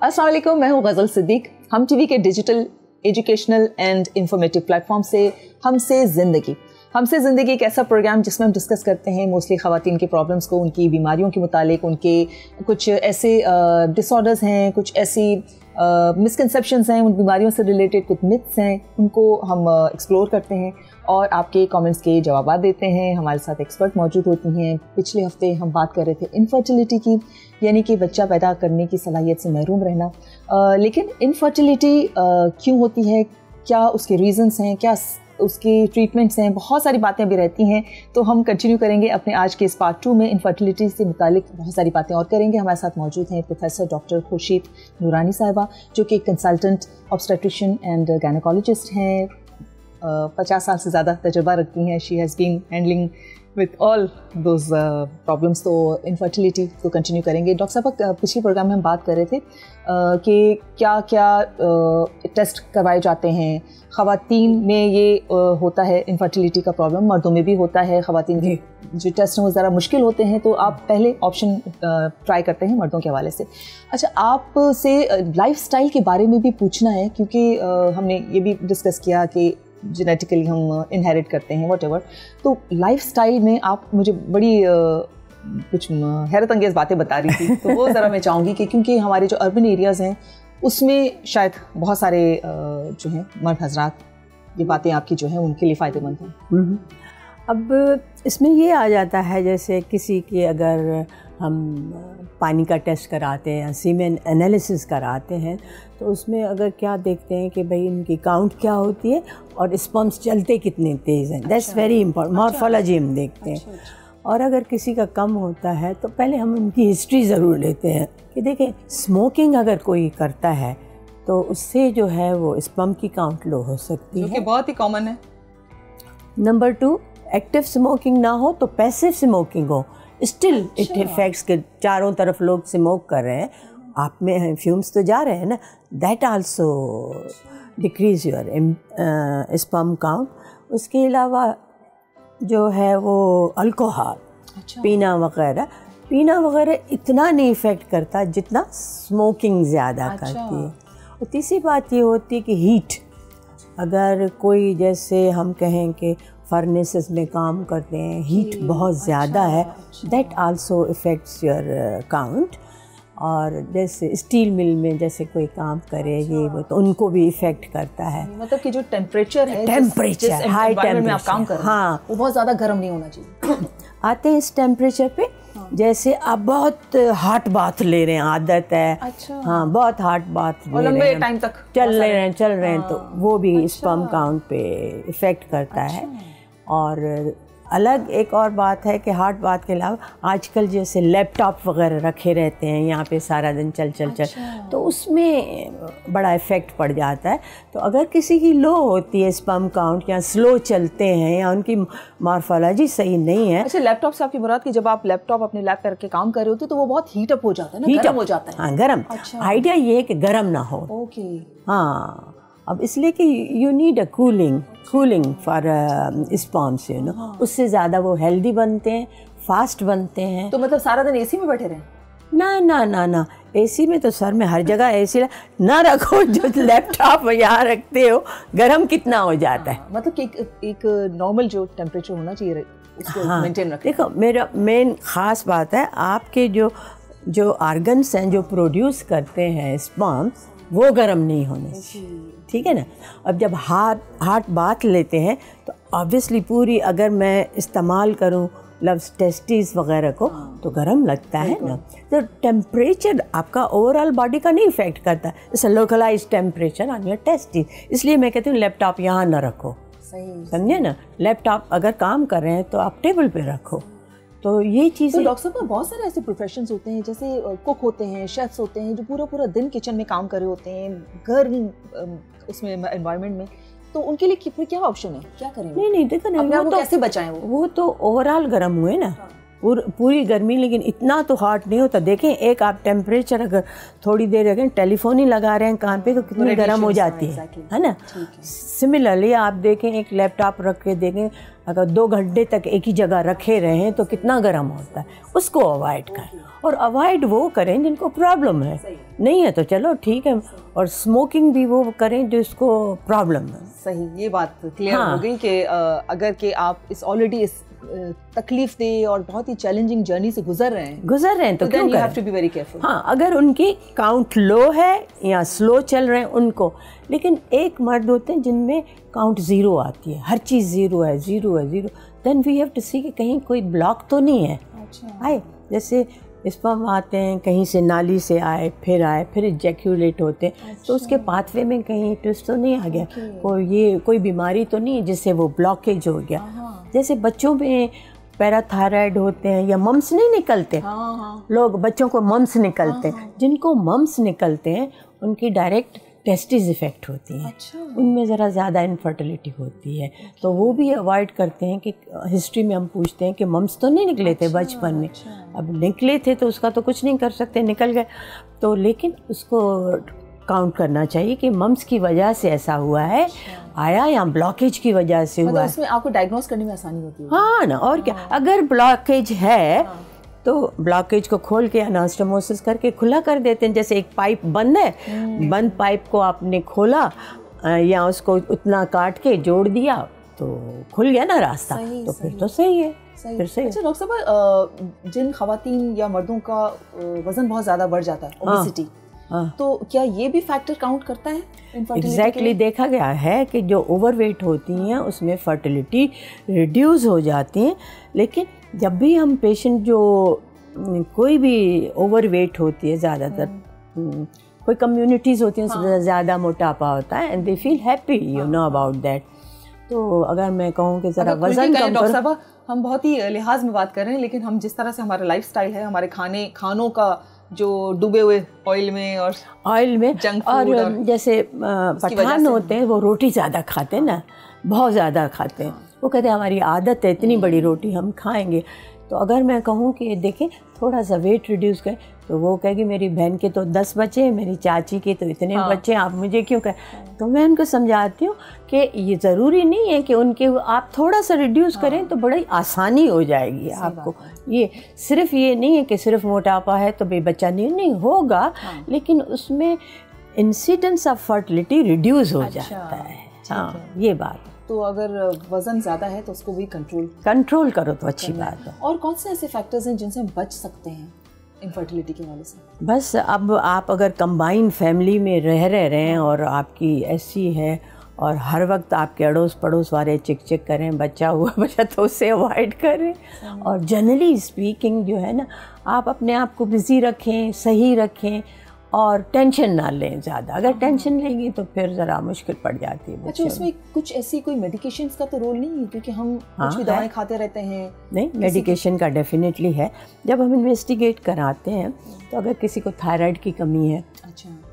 अस्सलाम वालेकुम, मैं हूँ गज़ल सिद्दीक। हम टीवी के digital educational and informative platform से हमसे ज़िंदगी एक ऐसा प्रोग्राम जिसमें हम डिस्कस करते हैं मोस्टली ख़वातीन के प्रॉब्लम्स को, उनकी बीमारियों के मुतालिक, उनके कुछ ऐसे डिसऑर्डर्स हैं, कुछ ऐसी मिसकंसेप्शंस हैं, उन बीमारियों से रिलेटेड कुछ मिथ्स हैं, उनको हम एक्सप्लोर करते हैं और आपके कमेंट्स के जवाब देते हैं। हमारे साथ एक्सपर्ट मौजूद होती हैं। पिछले हफ्ते हम बात कर रहे थे इनफर्टिलिटी की, यानी कि बच्चा पैदा करने की सलाहियत से महरूम रहना। लेकिन इनफर्टिलिटी क्यों होती है, क्या उसके रीज़न्स हैं, क्या उसके ट्रीटमेंट्स हैं, बहुत सारी बातें अभी रहती हैं। तो हम कंटिन्यू करेंगे अपने आज के इस पार्ट 2 में इनफर्टिलिटी से मुतालिक बहुत सारी बातें और करेंगे। हमारे साथ मौजूद हैं प्रोफेसर डॉक्टर खुर्शीद नूरानी साहिबा, जो कि कंसल्टेंट ऑब्स्टेट्रिशियन एंड गायनेकोलॉजिस्ट हैं। 50 साल से ज़्यादा तजुर्बा रखती हैं। She has been handling with all those problems. तो इनफर्टिलिटी को कंटिन्यू करेंगे। डॉक्टर साहब, पिछले प्रोग्राम में हम बात कर रहे थे कि क्या क्या टेस्ट करवाए जाते हैं। ख़वातीन में ये होता है इनफर्टिलिटी का प्रॉब्लम, मर्दों में भी होता है। ख़वातीन के जो टेस्ट हैं वो ज़रा मुश्किल होते हैं, तो आप पहले ऑप्शन ट्राई करते हैं मर्दों के हवाले से। अच्छा, आपसे लाइफस्टाइल के बारे में भी पूछना है, क्योंकि हमने ये भी डिस्कस किया कि जेनेटिकली हम इनहेरिट करते हैं व्हाटएवर। तो लाइफस्टाइल में आप मुझे बड़ी कुछ हैरत अंगेज़ बातें बता रही थी, तो वो ज़रा मैं चाहूँगी कि क्योंकि हमारे जो अर्बन एरियाज़ हैं उसमें शायद बहुत सारे जो हैं मर्द हजरात, ये बातें आपकी जो हैं उनके लिए फ़ायदेमंद हैं। अब इसमें ये आ जाता है, जैसे किसी के अगर हम पानी का टेस्ट कराते हैं या सीमेन एनालिसिस कराते हैं, तो उसमें अगर क्या देखते हैं कि भाई इनकी काउंट क्या होती है और स्पर्म्स चलते कितने तेज़ हैं। That's very important. मॉर्फोलॉजी हम देखते हैं। और अगर किसी का कम होता है तो पहले हम उनकी हिस्ट्री ज़रूर लेते हैं कि देखें, स्मोकिंग अगर कोई करता है तो उससे जो है वो स्पर्म की काउंट लो हो सकती है, जो कि बहुत ही कॉमन है। नंबर 2, एक्टिव स्मोकिंग ना हो तो पैसिव स्मोकिंग हो, स्टिल इट इफेक्ट्स के चारों तरफ लोग स्मोक कर रहे हैं, आप में फ्यूम्स तो जा रहे हैं ना, that also decrease your sperm count. उसके अलावा जो है वो अल्कोहल, पीना वगैरह इतना नहीं इफ़ेक्ट करता जितना स्मोकिंग ज़्यादा करती है। और तीसरी बात ये होती है कि हीट, अगर कोई जैसे हम कहें कि फर्नेसेस में काम करते हैं, हीट बहुत ज़्यादा है, that also effects your count. और जैसे स्टील मिल में जैसे कोई काम करे ये वो, तो उनको भी इफ़ेक्ट करता है। मतलब कि जो टेम्परेचर है, टेम्परेचर हाई टेम्परेचर में आप काम कर रहे हैं, हाँ, वो बहुत ज़्यादा गर्म नहीं होना चाहिए। आते हैं इस टेम्परेचर पे, जैसे आप बहुत हॉट बाथ ले रहे हैं, आदत है, अच्छा, हाँ, बहुत हॉट बाथ ले लंबे रहे हैं, टाइम तक चल रहे हैं, तो वो भी स्पर्म काउंट पे इफ़ेक्ट करता है। और अलग एक और बात है कि हॉट बाथ के अलावा आजकल जैसे लैपटॉप वगैरह रखे रहते हैं यहाँ पे सारा दिन चल, तो उसमें बड़ा इफ़ेक्ट पड़ जाता है। तो अगर किसी की लो होती है स्पर्म काउंट, या स्लो चलते हैं, या उनकी मॉर्फोलॉजी सही नहीं है। अच्छा, लैपटॉप से आपकी मुराद कि जब आप लैपटॉप अपने लैप पर रख के काम कर रहे होते तो वो बहुत हीट अप हो जाता है ना, गर्म हो जाता है। हाँ, गर्म। आइडिया ये है कि गर्म ना हो। ओके, हाँ, अब इसलिए कि you need a cooling for sperms, you know, उससे ज़्यादा वो हेल्दी बनते हैं, फास्ट बनते हैं। तो मतलब सारा दिन एसी में बैठे रहें? ना, एसी में तो सर में हर जगह एसी ना रखो। जो लैपटॉप यहाँ रखते हो, गर्म कितना हो जाता है। मतलब कि एक नॉर्मल जो टेम्परेचर होना चाहिए उसको मेंटेन रखें। देखो, मेरा मेन ख़ास बात है आपके जो ऑर्गन्स हैं जो प्रोड्यूस करते हैं स्पर्म्स, वो गर्म नहीं होने चाहिए, ठीक है ना। अब जब हार्ट बाथ लेते हैं तो ऑब्वियसली पूरी, अगर मैं इस्तेमाल करूं लव्स टेस्टिस वगैरह को, तो गर्म लगता है ना। तो टेम्परेचर आपका ओवरऑल बॉडी का नहीं इफेक्ट करता, it's a localised temperature on your testis. इसलिए मैं कहती हूँ लैपटॉप यहाँ ना रखो, समझे ना। लैपटॉप अगर काम कर रहे हैं तो आप टेबल पे रखो। तो ये चीज़ें, तो डॉक्टर साहब, बहुत सारे ऐसे प्रोफेशंस होते हैं, जैसे कुक होते हैं, शेफ्स होते हैं, जो पूरा दिन किचन में काम कर रहे होते हैं, गर्म उसमें एनवायरनमेंट में, तो उनके लिए फिर क्या ऑप्शन है, क्या करें? नहीं देखो ना, वो तो कैसे बचाएं? वो तो ओवरऑल गर्म हुए ना, पूरी गर्मी, लेकिन इतना तो हॉट नहीं होता। देखें, एक आप टेम्परेचर अगर थोड़ी देर रखें, टेलीफोन ही लगा रहे हैं कान पे तो कितनी गर्म हो जाती है ना। सिमिलरली आप देखें, एक लैपटॉप रख के देखें, अगर 2 घंटे तक एक ही जगह रखे रहें तो कितना गर्म होता है। उसको अवॉइड करें, और अवॉइड वो करें जिनको प्रॉब्लम है, नहीं है तो चलो ठीक है। और स्मोकिंग भी वो करें जो इसको प्रॉब्लम है। सही, ये बात क्लियर हो गई कि अगर कि आप ऑलरेडी इस तकलीफ दे और बहुत ही चैलेंजिंग जर्नी से गुजर रहे हैं तो क्यों you have to be very careful। हाँ, अगर उनकी काउंट लो है या स्लो चल रहे हैं उनको, लेकिन एक मर्द होते हैं जिनमें काउंट 0 आती है, हर चीज़ 0 है, देन वी हैव टू सी कि कहीं कोई ब्लॉक तो नहीं है। आए जैसे स्पर्म आते हैं, कहीं से नाली से आए, फिर इजैक्यूलेट होते हैं, तो उसके पाथवे में कहीं ट्विस्ट तो नहीं आ गया, कोई बीमारी तो नहीं है जिससे वो ब्लॉकेज हो गया। जैसे बच्चों में पैराथायराइड होते हैं या मम्स नहीं निकलते, लोग बच्चों को मम्स निकलते हैं, जिनको मम्स निकलते हैं उनकी डायरेक्ट टेस्टिस इफेक्ट होती हैं। उनमें ज़रा ज़्यादा इनफर्टिलिटी होती है, तो वो भी अवॉइड करते हैं कि हिस्ट्री में हम पूछते हैं कि मम्स तो नहीं निकले थे बचपन में। अब निकले थे तो उसका तो कुछ नहीं कर सकते, निकल गए तो, लेकिन उसको काउंट करना चाहिए कि मम्स की वजह से ऐसा हुआ है, आया या ब्लॉकेज की वजह से हुआ है। उसमें आपको डायग्नोस करने में आसानी होती है। हाँ ना, और क्या। अगर ब्लॉकेज है तो ब्लॉकेज को खोल के अनास्टोमोसिस करके खुला कर देते हैं। जैसे एक पाइप बंद है, बंद पाइप को आपने खोला या उसको उतना काट के जोड़ दिया तो खुल गया ना रास्ता, तो फिर तो सही है। फिर सही। अच्छा डॉक्टर साहब, जिन खवातीन या मर्दों का वजन बहुत ज़्यादा बढ़ जाता है, ओबेसिटी, तो क्या ये भी फैक्टर काउंट करता है? एग्जैक्टली देखा गया है कि जो ओवरवेट होती हैं उसमें फर्टिलिटी रिड्यूस हो जाती हैं। लेकिन जब भी हम पेशेंट जो कोई भी ओवरवेट होती है, ज़्यादातर कोई कम्युनिटीज़ होती हैं उसमें ज़्यादा मोटापा होता है, and they feel happy you know about that. तो अगर मैं कहूँ कि ज़रा वजन कम डॉक्टर साहब, हम बहुत ही लिहाज में बात कर रहे हैं, लेकिन हम जिस तरह से हमारा लाइफस्टाइल है, हमारे खानों का जो डूबे हुए ऑयल में और जंक फूड, और जैसे पठान होते हैं वो रोटी ज़्यादा खाते हैं ना, बहुत ज़्यादा खाते हैं। वो कहते हैं हमारी आदत है, इतनी बड़ी रोटी हम खाएंगे। तो अगर मैं कहूँ कि देखें थोड़ा सा वेट रिड्यूस करें, तो वो कहेगी मेरी बहन के तो 10 बच्चे, मेरी चाची के तो इतने बच्चे, आप मुझे क्यों कहें? तो मैं उनको समझाती हूँ कि ये ज़रूरी नहीं है कि उनके आप थोड़ा सा रिड्यूस करें तो बड़ी आसानी हो जाएगी आपको। ये सिर्फ ये नहीं है कि सिर्फ मोटापा है तो भाई बच्चा नहीं होगा, लेकिन उसमें इंसिडेंस ऑफ फर्टिलिटी रिड्यूस हो जाता है। हाँ, ये बात। तो अगर वज़न ज़्यादा है तो उसको भी कंट्रोल करो तो अच्छी बात है। और कौन से ऐसे फैक्टर्स हैं जिनसे हम बच सकते हैं इनफर्टिलिटी के वजह से? बस अब आप अगर कंबाइन फैमिली में रह रहे हैं और आपकी ऐसी है और हर वक्त आपके अड़ोस पड़ोस वाले चिक करें बच्चा हुआ बच्चा, तो उससे अवॉइड करें। और जनरली स्पीकिंग जो है ना, आप अपने आप को बिज़ी रखें, सही रखें और टेंशन ना लें ज़्यादा। अगर टेंशन लेंगी तो फिर ज़रा मुश्किल पड़ जाती है। अच्छा, उसमें कुछ ऐसी कोई मेडिकेशंस का तो रोल नहीं है, क्योंकि हम कुछ भी दवाएं खाते रहते हैं? नहीं, मेडिकेशन का डेफिनेटली है। जब हम इन्वेस्टिगेट कराते हैं तो अगर किसी को थायराइड की कमी है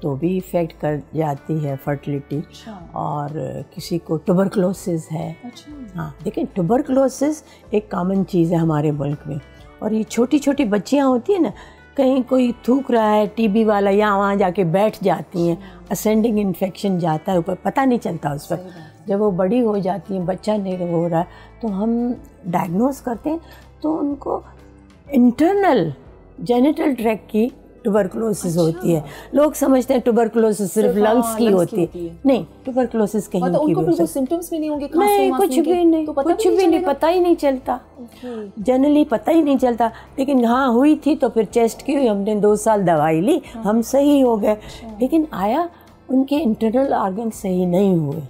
तो भी इफ़ेक्ट कर जाती है फर्टिलिटी। और किसी को ट्यूबरकुलोसिस है। हाँ, देखिए ट्यूबरकुलोसिस एक कॉमन चीज़ है हमारे मुल्क में, और ये छोटी छोटी बच्चियाँ होती हैं ना, कहीं कोई थूक रहा है टीबी वाला, यहाँ वहाँ जाके बैठ जाती हैं, असेंडिंग इन्फेक्शन जाता है ऊपर, पता नहीं चलता उस वक्त। जब वो बड़ी हो जाती हैं, बच्चा नहीं हो रहा है, तो हम डायग्नोस करते हैं तो उनको इंटरनल जेनिटल ट्रैक्ट की ट्यूबरकुलोसिस होती है। लोग समझते हैं ट्यूबरकुलोसिस सिर्फ लंग्स की होती है। नहीं, ट्यूबरकुलोसिस कहीं की उनको बिल्कुल सिम्टम्स भी नहीं होंगे? नहीं, कुछ भी नहीं, कुछ भी नहीं, पता ही नहीं चलता। जनरली पता ही नहीं चलता। लेकिन हाँ, हुई थी तो फिर टेस्ट की, हमने 2 साल दवाई ली, हम सही हो गए। लेकिन आया उनके इंटरनल ऑर्गन सही नहीं हुए,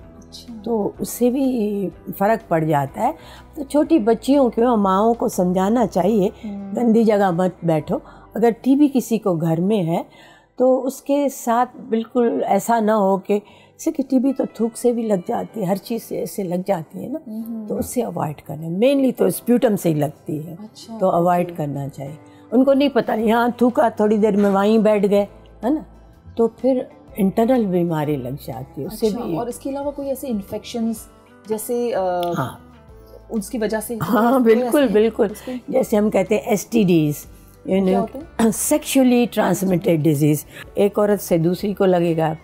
तो उससे भी फ़र्क पड़ जाता है। तो छोटी बच्चियों को, माँओं को समझाना चाहिए गंदी जगह मत बैठो। अगर टीबी किसी को घर में है तो उसके साथ बिल्कुल ऐसा ना हो कि जैसे कि टीबी तो थूक से भी लग जाती है, हर चीज़ से ऐसे लग जाती है ना, तो उससे अवॉइड करना। मेनली तो स्प्यूटम से ही लगती है, तो अवॉइड करना चाहिए। उनको नहीं पता, यहाँ थूका, थोड़ी देर में वहीं बैठ गए, है ना, तो फिर इंटरनल बीमारी लग जाती है उससे भी। और इसके अलावा कोई ऐसे इन्फेक्शंस जैसे उसकी वजह से? हाँ बिल्कुल बिल्कुल, जैसे हम कहते हैं STDs, सेक्शुअली ट्रांसमिटेड डिजीज़। एक औरत से दूसरी को लगेगा,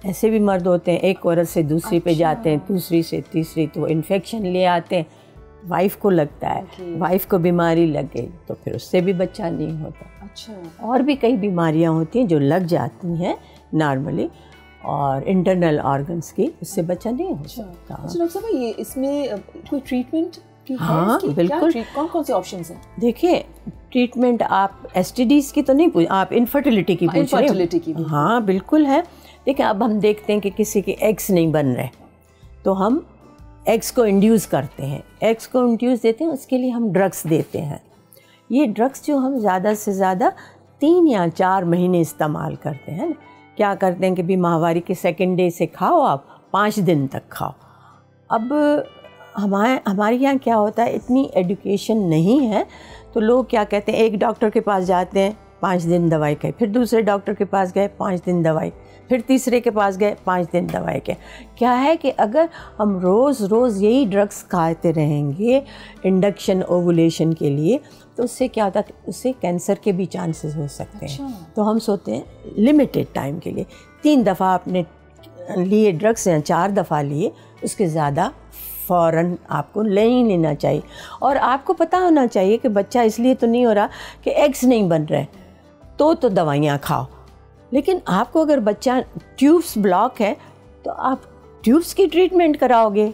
ऐसे भी मर्द होते हैं, एक औरत से दूसरी पे जाते हैं, दूसरी से तीसरी, तो इन्फेक्शन ले आते हैं, वाइफ को लगता है, वाइफ को बीमारी लग गई तो फिर उससे भी बच्चा नहीं होता। अच्छा। और भी कई बीमारियां होती हैं जो लग जाती हैं नॉर्मली, और इंटरनल ऑर्गन्स की, उससे बच्चा नहीं हो सकता। अच्छा डॉक्टर साहब, ये इसमें कोई ट्रीटमेंट की है? हाँ बिल्कुल, कौन कौन से ऑप्शंस हैं? देखिए ट्रीटमेंट आप STDs की तो नहीं पूछ, आप इनफर्टिलिटी की पूछ रहे हो। हाँ बिल्कुल है। देखिए अब हम देखते हैं कि किसी के एग्स नहीं बन रहे, तो हम एग्स को इंड्यूस करते हैं, एग्स को इंड्यूस देते हैं, उसके लिए हम ड्रग्स देते हैं। ये ड्रग्स जो हम ज़्यादा से ज़्यादा 3 या 4 महीने इस्तेमाल करते हैं। क्या करते हैं कि भी माहवारी के सेकेंड डे से खाओ, आप 5 दिन तक खाओ। अब हमारे यहाँ क्या होता है, इतनी एजुकेशन नहीं है, तो लोग क्या कहते हैं, एक डॉक्टर के पास जाते हैं, 5 दिन दवाई खाई, फिर दूसरे डॉक्टर के पास गए, 5 दिन दवाई, फिर तीसरे के पास गए, 5 दिन दवाई के। क्या है कि अगर हम रोज़ रोज़ यही ड्रग्स खाते रहेंगे इंडक्शन ओवुलेशन के लिए, तो उससे क्या होता है, उससे कैंसर के भी चांसेस हो सकते हैं। अच्छा। तो हम सोचते हैं लिमिटेड टाइम के लिए, 3 दफ़ा आपने लिए ड्रग्स या 4 दफ़ा लिए, उसके ज़्यादा फ़ौरन आपको ले ही लेना चाहिए। और आपको पता होना चाहिए कि बच्चा इसलिए तो नहीं हो रहा कि एग्स नहीं बन रहे, तो दवाइयाँ खाओ। लेकिन आपको अगर बच्चा ट्यूब्स ब्लॉक है तो आप ट्यूब्स की ट्रीटमेंट कराओगे,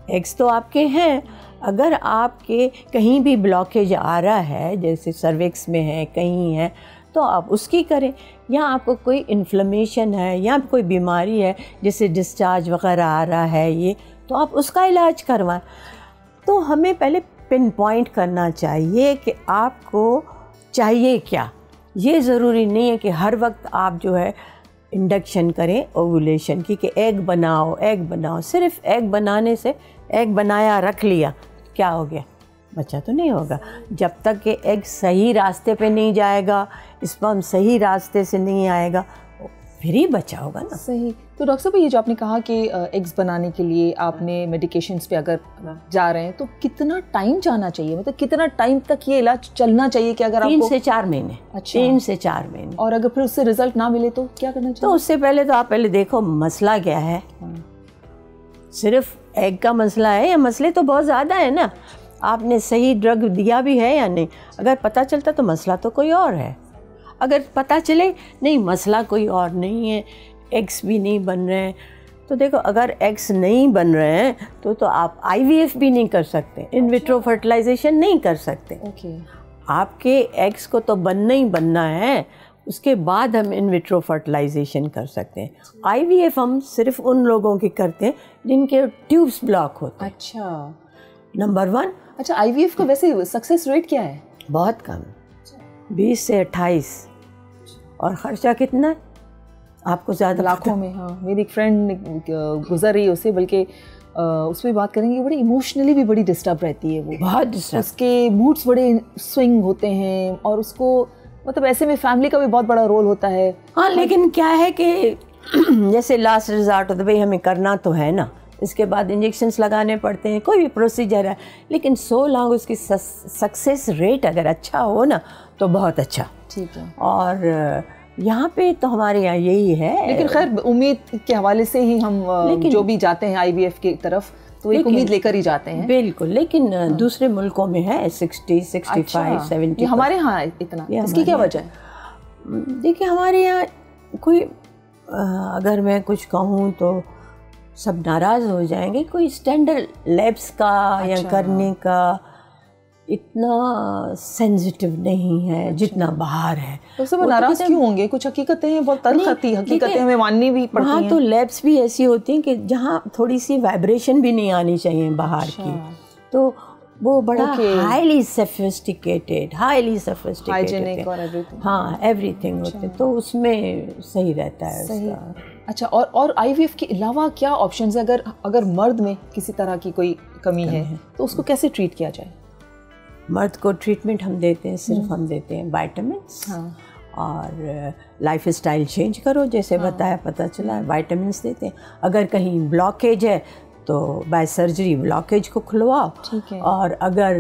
एग्स तो आपके हैं। अगर आपके कहीं भी ब्लॉकेज आ रहा है, जैसे सर्विक्स में है, कहीं है, तो आप उसकी करें। या आपको कोई इन्फ्लेमेशन है या कोई बीमारी है, जैसे डिस्चार्ज वगैरह आ रहा है, ये तो आप उसका इलाज करवाएं। तो हमें पहले पिन पॉइंट करना चाहिए कि आपको चाहिए क्या। ये ज़रूरी नहीं है कि हर वक्त आप जो है इंडक्शन करें ओवुलेशन की, कि एग बनाओ। सिर्फ एग बनाने से, एग बनाया रख लिया, क्या हो गया, बच्चा तो नहीं होगा। जब तक कि एग सही रास्ते पे नहीं जाएगा, स्पर्म सही रास्ते से नहीं आएगा, फिर ही बच्चा होगा ना। सही। तो डॉक्टर साहब, ये जो आपने कहा कि एग्स बनाने के लिए आपने मेडिकेशंस पे अगर जा रहे हैं, तो कितना टाइम जाना चाहिए, मतलब कितना टाइम तक ये इलाज चलना चाहिए कि अगर 3 से 4 महीने। अच्छा। 3 से 4 महीने। और अगर फिर उससे रिजल्ट ना मिले तो क्या करना चाहिए? तो उससे पहले तो आप पहले देखो मसला क्या है। सिर्फ एग का मसला है या मसले तो बहुत ज़्यादा है ना। आपने सही ड्रग दिया भी है या नहीं। अगर पता चलता तो मसला तो कोई और है, अगर पता चले नहीं मसला कोई और नहीं है, एग्स भी नहीं बन रहे हैं, तो देखो अगर एग्स नहीं बन रहे हैं तो आप IVF भी नहीं कर सकते, इन विट्रो फर्टिलाइजेशन नहीं कर सकते। ओके। आपके एग्स को तो बनना ही बनना है, उसके बाद हम इन विट्रो फर्टिलाइजेशन कर सकते हैं। IVF हम सिर्फ उन लोगों की करते हैं जिनके ट्यूब्स ब्लॉक होते हैं। अच्छा, नंबर 1। अच्छा, IVF का वैसे सक्सेस रेट क्या है? बहुत कम, 20 से 28। और ख़र्चा कितना है आपको? ज़्यादा लाखों में। हाँ, मेरी एक फ्रेंड गुजर रही है उससे, बल्कि उस पर बात करेंगे, बड़ी इमोशनली भी बड़ी डिस्टर्ब रहती है वो, बहुत डिस्टर्ब, उसके मूड्स बड़े स्विंग होते हैं, और उसको मतलब ऐसे में फैमिली का भी बहुत बड़ा रोल होता है। हाँ, लेकिन क्या है कि जैसे लास्ट रिजॉर्ट होता है, भाई हमें करना तो है ना, इसके बाद इंजेक्शन्स लगाने पड़ते हैं, कोई भी प्रोसीजर है, लेकिन 100 लाख उसकी सक्सेस रेट अगर अच्छा हो ना तो बहुत अच्छा। ठीक है। और यहाँ पे तो हमारे यहाँ यही है। लेकिन खैर उम्मीद के हवाले से ही हम जो भी जाते हैं IVF की तरफ, तो एक उम्मीद लेकर ही जाते हैं। बिल्कुल, लेकिन दूसरे मुल्कों में है 60, 65, 70। हमारे यहाँ इतना, इसकी क्या वजह है? देखिए हमारे यहाँ कोई अगर मैं कुछ कहूँ तो सब नाराज़ हो जाएंगे, कोई स्टैंडर्ड लैब्स का या करने का इतना सेंसिटिव नहीं है जितना बाहर है। तो सब नाराज़ क्यों होंगे? कुछ हकीकतें हैं, बहुत तल्ख हकीकतें हमें माननी भी पड़ती हैं। वहाँ तो लैब्स भी ऐसी होती हैं कि जहाँ थोड़ी सी वाइब्रेशन भी नहीं आनी चाहिए बाहर की, तो वो बड़ा हाईली सोफिस्टिकेटेड, हाइजीनिक और एवरीथिंग। हाँ, एवरीथिंग होते, तो उसमें सही रहता है। सही। अच्छा, और IVF के अलावा क्या ऑप्शंस है? अगर मर्द में किसी तरह की कोई कमी है तो उसको कैसे ट्रीट किया जाए? मर्द को ट्रीटमेंट हम देते हैं, सिर्फ हम देते हैं विटामिन्स। हाँ। और लाइफ स्टाइल चेंज करो, जैसे बताया, पता चला, विटामिन्स देते हैं। अगर कहीं ब्लॉकेज है तो बाय सर्जरी ब्लॉकेज को खुलवाओ। ठीक है। और अगर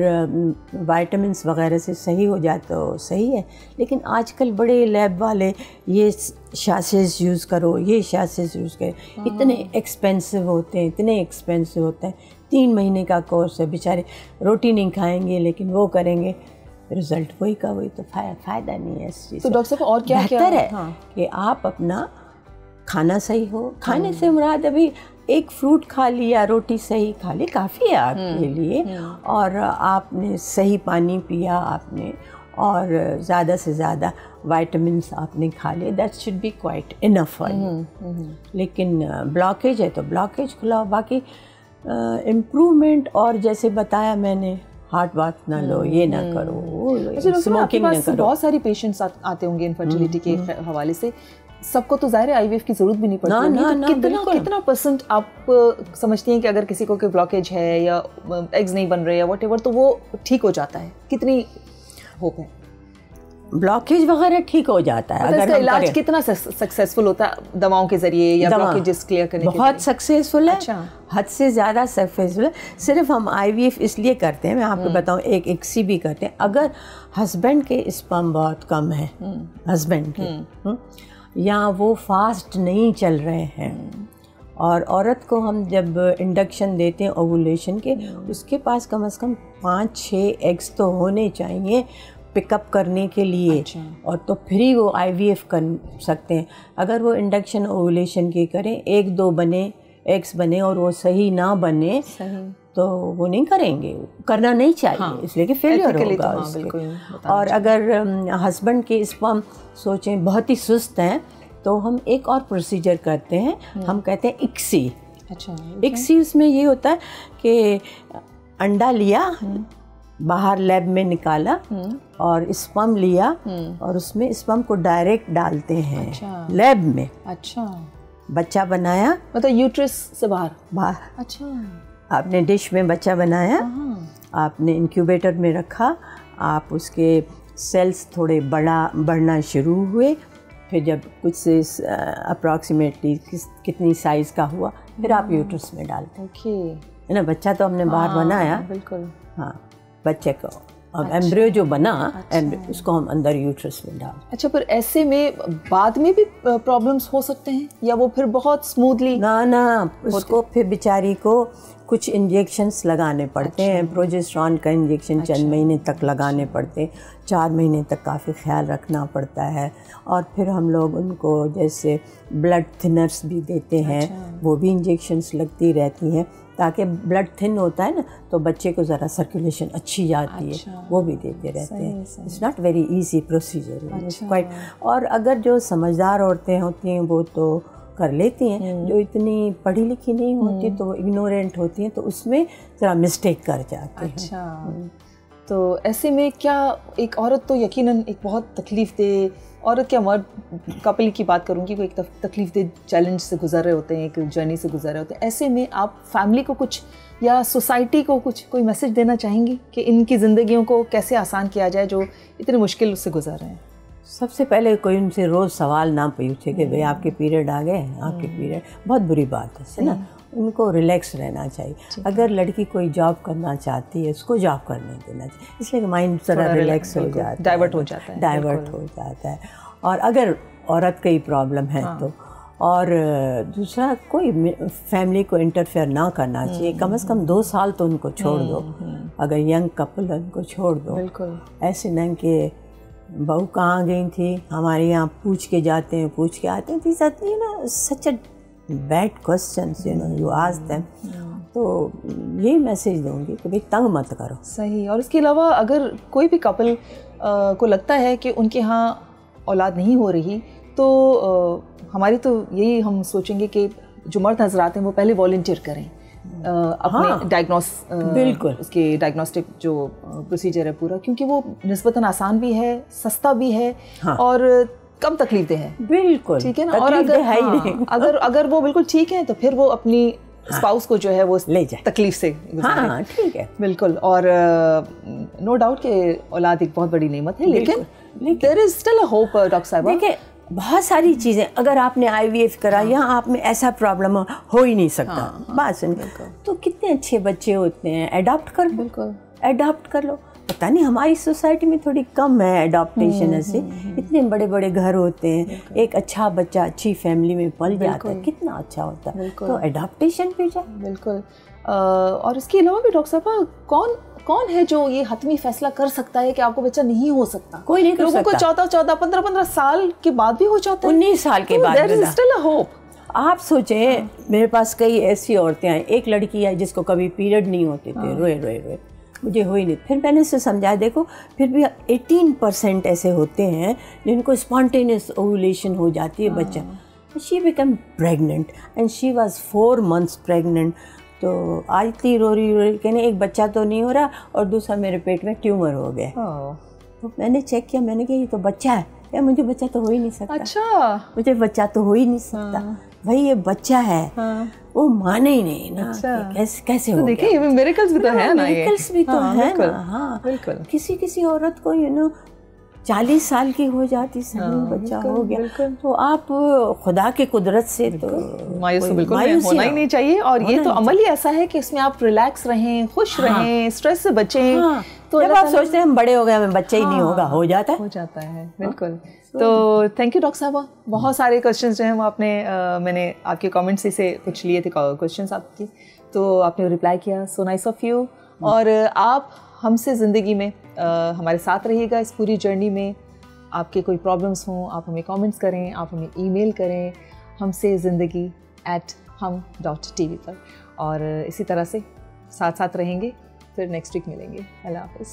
विटामिन्स वगैरह से सही हो जाए तो सही है। लेकिन आजकल बड़े लैब वाले ये शासेस यूज़ करो, ये शासेस यूज़ करो, इतने एक्सपेंसिव होते हैं, इतने एक्सपेंसिव होते हैं। 3 महीने का कोर्स है, बेचारे रोटी नहीं खाएंगे लेकिन वो करेंगे, रिजल्ट वही का वही, तो फ़ायदा नहीं है इस चीज़। तो डॉक्टर साहब और क्या बेहतर है कि आप अपना खाना सही हो। खाने से मुराद अभी एक फ्रूट खा लिया, रोटी सही खा ली, काफ़ी है आपके लिए। और आपने सही पानी पिया आपने, और ज़्यादा से ज़्यादा विटामिन्स आपने खा लिए, that should be quite enough for you. लेकिन ब्लॉकेज है तो ब्लॉकेज खुलाओ। बाकी इम्प्रूवमेंट, और जैसे बताया मैंने, हार्ट बाथ ना लो, ये ना करो, स्मोकिंग ना करो। बहुत सारी पेशेंट्स आते होंगे इनफर्टिलिटी के हवाले से, सबको तो जाहिर है आईवीएफ की जरूरत भी नहीं पड़ती होगी। तो कितना परसेंट आप समझती हैं कि अगर किसी को कोई ब्लॉकेज है या एग्स नहीं बन रहे या व्हाटएवर, तो वो ठीक हो जाता है? कितनी होप है? ब्लॉकेज वगैरह ठीक हो जाता है। अगर इलाज कितना सक्सेसफुल होता है दवाओं के जरिए या ब्लॉकेजेस क्लियर करने के? बहुत सक्सेसफुल है। अच्छा। हद से ज़्यादा सक्सेसफुल है। सिर्फ हम आईवीएफ इसलिए करते हैं, मैं आपको बताऊं, एक एक्सी भी करते हैं अगर हस्बैंड के स्पर्म बहुत कम है, हस्बैंड के, या वो फास्ट नहीं चल रहे हैं, और औरत को हम जब इंडक्शन देते हैं ओवुलेशन के, उसके पास कम से कम 5-6 एग्स तो होने चाहिए पिकअप करने के लिए। अच्छा। और तो फिर ही वो आईवीएफ कर सकते हैं। अगर वो इंडक्शन ओवुलेशन की करें, 1-2 बने एग्स बने और वो सही ना बने, तो वो नहीं करेंगे, करना नहीं चाहिए। हाँ, इसलिए कि फेलियर होगा उसके। और अगर हस्बैंड के स्पर्म सोचें बहुत ही सुस्त हैं, तो हम एक और प्रोसीजर करते हैं, हम कहते हैं इक्सी। अच्छा। इक्सी उसमें ये होता है कि अंडा लिया, बाहर लैब में निकाला, और स्पर्म लिया, और उसमें स्पर्म को डायरेक्ट डालते हैं। अच्छा। लैब में। अच्छा। बच्चा बनाया, मतलब यूट्रस से बाहर। अच्छा। आपने डिश में बच्चा बनाया, आपने इंक्यूबेटर में रखा, आप उसके सेल्स थोड़े बढ़ना शुरू हुए, फिर जब कुछ से अप्रॉक्सीमेटली कितनी साइज़ का हुआ, फिर आप यूट्रस में डालते। ओके। है ना, बच्चा तो हमने बाहर बनाया। बिल्कुल। हाँ, बच्चे को अब एम्ब्रियो जो बना, उसको हम अंदर यूट्रस में डाल। अच्छा, पर ऐसे में बाद में भी प्रॉब्लम्स हो सकते हैं, या वो फिर बहुत स्मूथली? ना, उसको फिर बेचारी को कुछ इंजेक्शंस लगाने पड़ते हैं। प्रोजेस्टेरॉन का इंजेक्शन चंद महीने तक लगाने पड़ते हैं, 4 महीने तक काफ़ी ख्याल रखना पड़ता है। और फिर हम लोग उनको जैसे ब्लड थिनर्स भी देते हैं, वो भी इंजेक्शंस लगती रहती हैं, ताकि ब्लड थिन होता है ना, तो बच्चे को ज़रा सर्कुलेशन अच्छी जाती है, वो भी देते रहते हैं। It's not very easy procedure quite. और अगर जो समझदार औरतें होती हैं वो तो कर लेती हैं, जो इतनी पढ़ी लिखी नहीं होती तो इग्नोरेंट होती हैं, तो उसमें ज़रा मिस्टेक कर जाते हैं। अच्छा। तो ऐसे में क्या एक औरत तो यकीनन एक बहुत तकलीफ दे औरत, क्या मर्द कपल की बात करूँगी, कोई एक तकलीफ दे चैलेंज से गुजर रहे होते हैं, एक जर्नी से गुजर रहे होते हैं, ऐसे में आप फैमिली को कुछ या सोसाइटी को कुछ कोई मैसेज देना चाहेंगी कि इनकी ज़िंदगियों को कैसे आसान किया जाए जो इतनी मुश्किल से गुजर रहे हैं? सबसे पहले कोई उनसे रोज़ सवाल ना पूछे कि भाई आपके पीरियड आ गए, आपके पीरियड, बहुत बुरी बात है ना। उनको रिलैक्स रहना चाहिए। अगर लड़की कोई जॉब करना चाहती है, उसको जॉब करने देना चाहिए, इसलिए माइंड ज़रा रिलैक्स हो जाता है, डाइवर्ट हो जाता है। और अगर औरत का ही प्रॉब्लम है तो, और दूसरा कोई फैमिली को इंटरफेयर ना करना चाहिए। कम से कम 2 साल तो उनको छोड़ दो, अगर यंग कपल है उनको छोड़ दो। बिल्कुल। ऐसे नहीं कि बहू कहाँ गई थी, हमारे यहाँ पूछ के जाते हैं, पूछ के आते हैं, you know such a bad questions, you know you ask them. तो यही मैसेज दूंगी कि भाई तंग मत करो। सही। और इसके अलावा अगर कोई भी कपल को लगता है कि उनके यहाँ औलाद नहीं हो रही, तो हमारी तो यही हम सोचेंगे कि जो मर्द हजरात हैं वो पहले वॉलंटियर करें अपने बिल्कुल उसके डायग्नोस्टिक जो प्रोसीजर है पूरा, क्योंकि वो निस्बतन आसान भी है, सस्ता भी है, और कम तकलीफ दे है। बिल्कुल, ठीक है ना। और अगर वो बिल्कुल ठीक है तो फिर वो अपनी स्पाउस को जो है वो ले जाए तकलीफ से। हाँ, ठीक है, बिल्कुल। और नो डाउट कि औलाद एक बहुत बड़ी नेमत है, लेकिन there is still a hope. Doctor साहिबा, बहुत सारी चीज़ें, अगर आपने IVF करा या आप में ऐसा प्रॉब्लम हो ही नहीं सकता, बात सुन, तो कितने अच्छे बच्चे होते हैं, अडॉप्ट कर लो, बिल्कुल अडॉप्ट कर लो। पता नहीं हमारी सोसाइटी में थोड़ी कम है अडॉप्टेशन, ऐसे इतने बड़े बड़े घर होते हैं, एक अच्छा बच्चा अच्छी फैमिली में पल जाता है, कितना अच्छा होता है, तो अडॉप्टेशन पे जाए। बिल्कुल। और इसके अलावा भी डॉक्टर साहब कौन है जो ये हतमी फैसला कर सकता है कि आपको बच्चा नहीं हो सकता? कोई नहीं कर सकता। लोगों को 14 15 साल के बाद भी हो जाता है, 19 साल के बाद। There is still a hope. आप सोचें, मेरे पास कई ऐसी औरतें हैं, एक लड़की है जिसको कभी पीरियड नहीं होते थे, रोए मुझे हो ही नहीं। फिर मैंने उसे समझाया, देखो फिर भी 18% ऐसे होते हैं जिनको स्पॉन्टेनियस ओव्यूलेशन हो जाती है बच्चा। She become pregnant and she was 4 months pregnant. तो आज थी रो रही कहने एक बच्चा तो नहीं हो रहा और दूसरा मेरे पेट में ट्यूमर हो गया। तो मैंने चेक किया, मैंने कहा ये तो बच्चा है, या मुझे बच्चा तो हो ही नहीं सकता। अच्छा, मुझे बच्चा तो हो ही नहीं सकता। भाई ये बच्चा है, वो माने ही नहीं ना। अच्छा। कैसे हो? देखिए ये मिरेकल्स भी तो है ना, मिरेकल्स भी तो है ना। हाँ बिल्कुल। किसी औरत को 40 साल की हो जाती, बच्चा हो गया, तो आप खुदा की कुदरत से तो मायूस बिल्कुल होना ही नहीं चाहिए। और ये तो अमल ही ऐसा है कि इसमें आप रिलैक्स रहें, खुश रहें, स्ट्रेस से बचें। तो जब आप सोचते हैं हम बड़े हो गए, हमें बच्चा ही नहीं होगा, हो जाता है। बिल्कुल। तो थैंक यू डॉक्टर साहबा, बहुत सारे क्वेश्चंस जो हैं वो मैंने आपके कमेंट्स से कुछ लिए थे क्वेश्चंस आपकी, तो आपने रिप्लाई किया, सो नाइस ऑफ यू। और आप हमसे ज़िंदगी में हमारे साथ रहिएगा इस पूरी जर्नी में। आपके कोई प्रॉब्लम्स हों, आप हमें कमेंट्स करें, आप हमें ईमेल करें हमसे ज़िंदगी@hum.tv पर। और इसी तरह से साथ रहेंगे, फिर नेक्स्ट वीक मिलेंगे। अल्लाह हाफ़िज़।